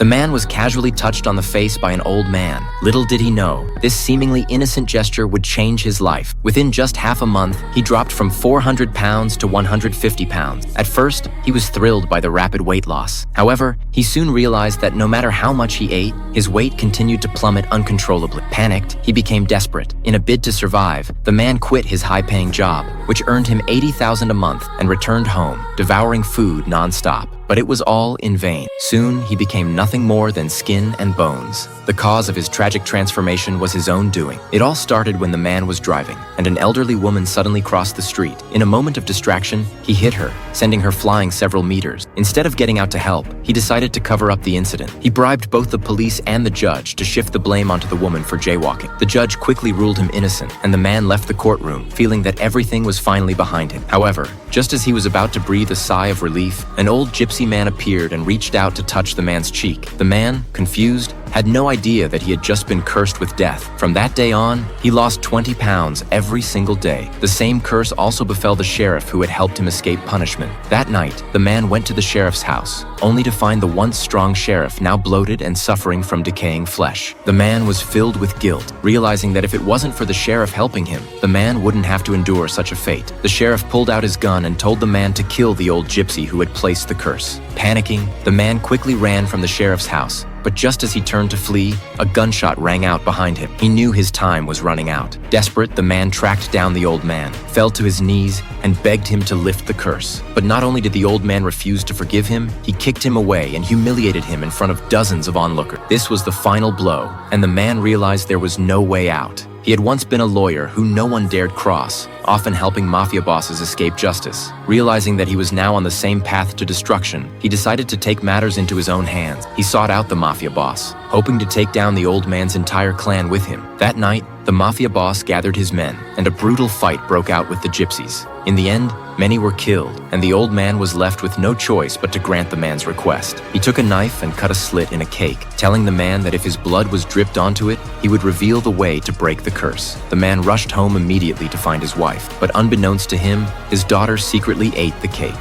The man was casually touched on the face by an old man. Little did he know, this seemingly innocent gesture would change his life. Within just half a month, he dropped from 400 pounds to 150 pounds. At first, he was thrilled by the rapid weight loss. However, he soon realized that no matter how much he ate, his weight continued to plummet uncontrollably. Panicked, he became desperate. In a bid to survive, the man quit his high-paying job, which earned him $80,000 a month, and returned home, devouring food non-stop. But it was all in vain. Soon, he became nothing more than skin and bones. The cause of his tragic transformation was his own doing. It all started when the man was driving, and an elderly woman suddenly crossed the street. In a moment of distraction, he hit her, sending her flying several meters. Instead of getting out to help, he decided to cover up the incident. He bribed both the police and the judge to shift the blame onto the woman for jaywalking. The judge quickly ruled him innocent, and the man left the courtroom, feeling that everything was finally behind him. However, just as he was about to breathe a sigh of relief, an old gypsy man appeared and reached out to touch the man's cheek. The man, confused, had no idea that he had just been cursed with death. From that day on, he lost 20 pounds every single day. The same curse also befell the sheriff who had helped him escape punishment. That night, the man went to the sheriff's house, only to find the once strong sheriff now bloated and suffering from decaying flesh. The man was filled with guilt, realizing that if it wasn't for the sheriff helping him, the man wouldn't have to endure such a fate. The sheriff pulled out his gun and told the man to kill the old gypsy who had placed the curse. Panicking, the man quickly ran from the sheriff's house. But just as he turned to flee, a gunshot rang out behind him. He knew his time was running out. Desperate, the man tracked down the old man, fell to his knees, and begged him to lift the curse. But not only did the old man refuse to forgive him, he kicked him away and humiliated him in front of dozens of onlookers. This was the final blow, and the man realized there was no way out. He had once been a lawyer who no one dared cross, often helping mafia bosses escape justice. Realizing that he was now on the same path to destruction, he decided to take matters into his own hands. He sought out the mafia boss, hoping to take down the old man's entire clan with him. That night, the mafia boss gathered his men, and a brutal fight broke out with the gypsies. In the end, many were killed, and the old man was left with no choice but to grant the man's request. He took a knife and cut a slit in a cake, telling the man that if his blood was dripped onto it, he would reveal the way to break the curse. The man rushed home immediately to find his wife, but unbeknownst to him, his daughter secretly ate the cake.